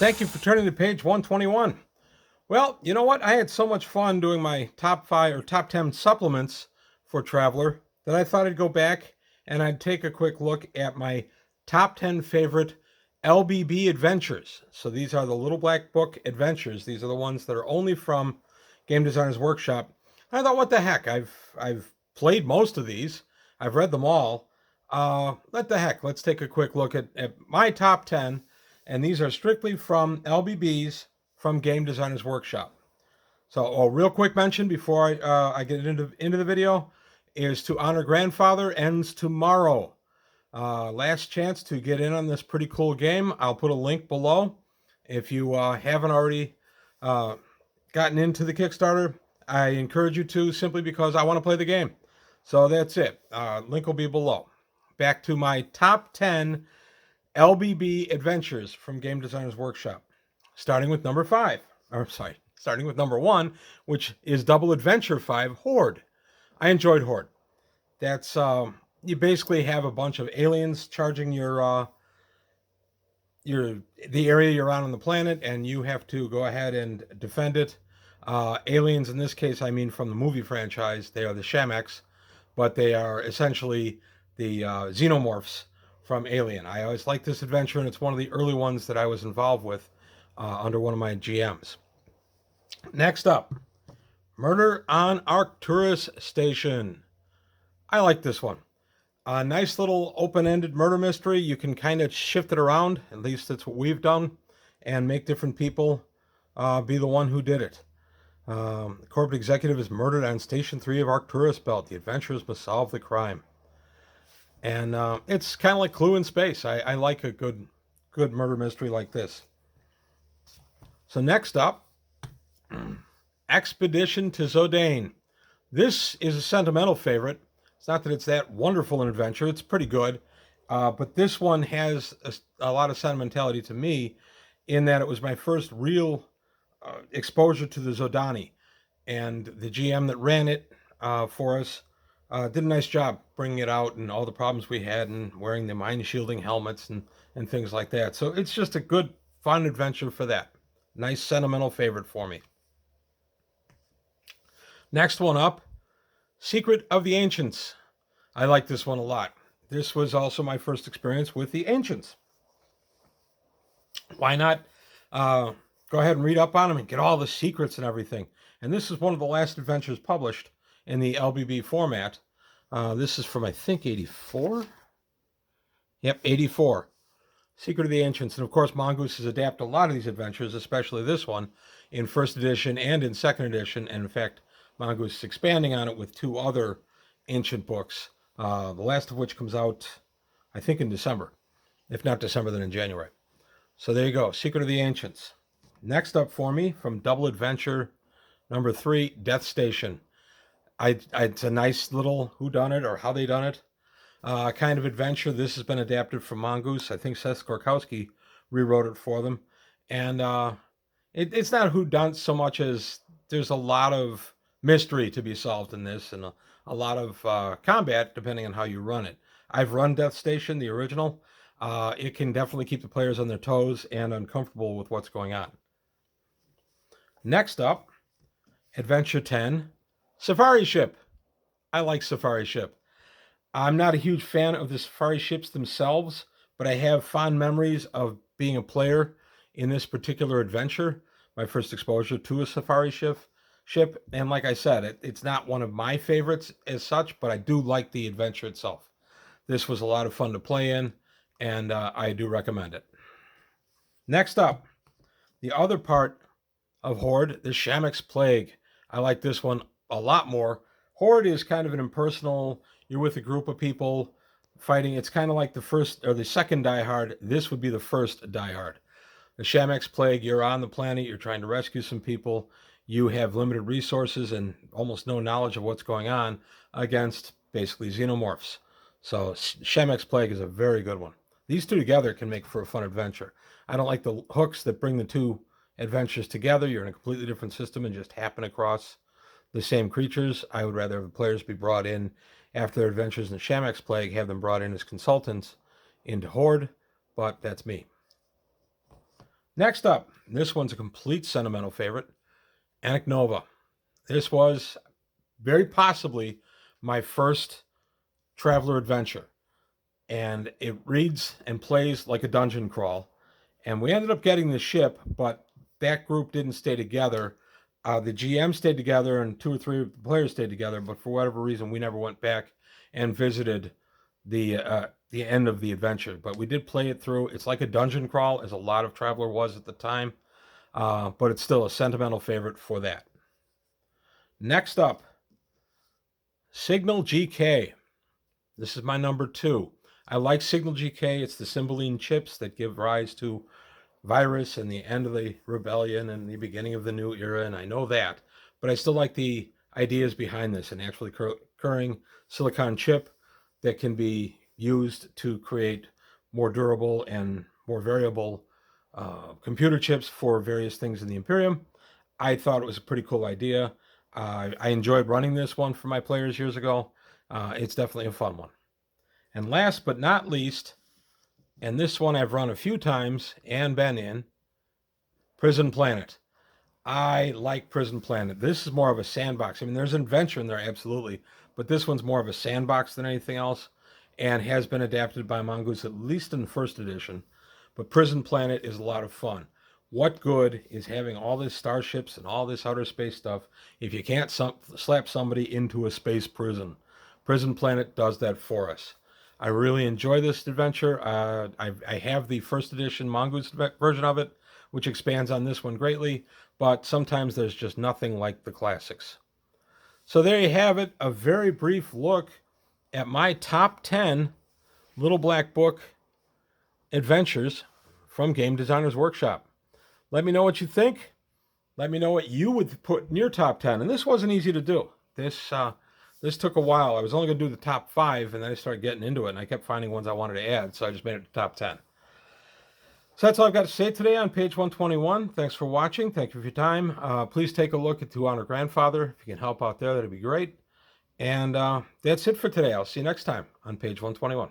Thank you for turning to page 121. Well, you know what? I had so much fun doing my top 5 or top 10 supplements for Traveller that I thought I'd go back and I'd take a quick look at my top 10 favorite LBB Adventures. So these are the Little Black Book Adventures. These are the ones that are only from Game Designers Workshop. I thought, what the heck? I've played most of these. I've read them all. What the heck? Let's take a quick look at my top 10. And these are strictly from LBBs from Game Designers Workshop. So a real quick mention before I get into the video is To Honor Grandfather ends tomorrow. Last chance to get in on this pretty cool game. I'll put a link below. If you haven't already gotten into the Kickstarter, I encourage you to, simply because I want to play the game. So that's it. Link will be below. Back to my top 10 LBB Adventures from Game Designers Workshop. Starting with number 1, which is Double Adventure 5, Horde. I enjoyed Horde. That's, you basically have a bunch of aliens charging the area you're on the planet, and you have to go ahead and defend it. Aliens, in this case, I mean from the movie franchise. They are the Shameks, but they are essentially the xenomorphs from Alien. I always liked this adventure, and it's one of the early ones that I was involved with under one of my GMs. Next up, Murder on Arcturus Station. I like this one. A nice little open-ended murder mystery. You can kind of shift it around, at least that's what we've done, and make different people be the one who did it. The corporate executive is murdered on Station 3 of Arcturus Belt. The adventurers must solve the crime. And it's kind of like Clue in space. I like a good murder mystery like this. So next up, Expedition to Zodane. This is a sentimental favorite. It's not that it's that wonderful an adventure. It's pretty good. But this one has a lot of sentimentality to me, in that it was my first real exposure to the Zodani. And the GM that ran it for us did a nice job bringing it out, and all the problems we had, and wearing the mine shielding helmets and things like that. So it's just a good, fun adventure for that. Nice sentimental favorite for me. Next one up, Secret of the Ancients. I like this one a lot. This was also my first experience with the Ancients. Why not go ahead and read up on them and get all the secrets and everything? And this is one of the last adventures published in the LBB format. This is from, I think, 84? Yep, 84. Secret of the Ancients. And of course, Mongoose has adapted a lot of these adventures, especially this one, in first edition and in second edition. And in fact, Mongoose is expanding on it with 2 other ancient books, the last of which comes out, I think, in December. If not December, then in January. So there you go, Secret of the Ancients. Next up for me, from Double Adventure number 3, Death Station. It's a nice little whodunit, or how they done it, kind of adventure. This has been adapted from Mongoose. I think Seth Skorkowski rewrote it for them. And it's not whodunit so much as there's a lot of mystery to be solved in this, and a lot of combat, depending on how you run it. I've run Death Station, the original. It can definitely keep the players on their toes and uncomfortable with what's going on. Next up, Adventure 10, Safari Ship. I like Safari Ship. I'm not a huge fan of the Safari ships themselves, but I have fond memories of being a player in this particular adventure. My first exposure to a Safari ship. And like I said, it's not one of my favorites as such, but I do like the adventure itself. This was a lot of fun to play in, and I do recommend it. Next up, the other part of Horde, the Shamek's Plague. I like this one a lot more. Horde is kind of an impersonal, you're with a group of people fighting. It's kind of like the first or the second Die Hard. This would be the first Die Hard. The Shamek's Plague, you're on the planet, you're trying to rescue some people. You have limited resources and almost no knowledge of what's going on against basically xenomorphs. So Shamek's Plague is a very good one. These 2 together can make for a fun adventure. I don't like the hooks that bring the 2 adventures together. You're in a completely different system and just happen across the same creatures. I would rather have the players be brought in after their adventures in Shamek's Plague, have them brought in as consultants into Horde, but that's me. Next up, this one's a complete sentimental favorite, Nova. This was very possibly my first Traveller adventure, and it reads and plays like a dungeon crawl. And we ended up getting the ship, but that group didn't stay together. The GM stayed together, and 2 or 3 of the players stayed together. But for whatever reason, we never went back and visited the end of the adventure. But we did play it through. It's like a dungeon crawl, as a lot of Traveller was at the time. But it's still a sentimental favorite for that. Next up, Signal GK. This is my number 2. I like Signal GK. It's the Cymbeline chips that give rise to Virus and the end of the rebellion and the beginning of the new era, and I know that. But I still like the ideas behind this, an actually occurring silicon chip that can be used to create more durable and more variable computer chips for various things in the Imperium. I thought it was a pretty cool idea. I enjoyed running this one for my players years ago. It's definitely a fun one. And last but not least, and this one I've run a few times and been in, Prison Planet. I like Prison Planet. This is more of a sandbox. I mean, there's an adventure in there, absolutely, but this one's more of a sandbox than anything else, and has been adapted by Mongoose, at least in the first edition. But Prison Planet is a lot of fun. What good is having all these starships and all this outer space stuff if you can't slap somebody into a space prison? Prison Planet does that for us. I really enjoy this adventure. I have the first edition Mongoose version of it, which expands on this one greatly, but sometimes there's just nothing like the classics. So there you have it, a very brief look at my top 10 Little Black Book adventures from Game Designers Workshop. Let me know what you think. Let me know what you would put in your top 10. And this wasn't easy to do. This took a while. I was only going to do the top 5, and then I started getting into it, and I kept finding ones I wanted to add, so I just made it to top 10. So that's all I've got to say today on page 121. Thanks for watching. Thank you for your time. Please take a look at To Honor Grandfather. If you can help out there, that'd be great. And that's it for today. I'll see you next time on page 121.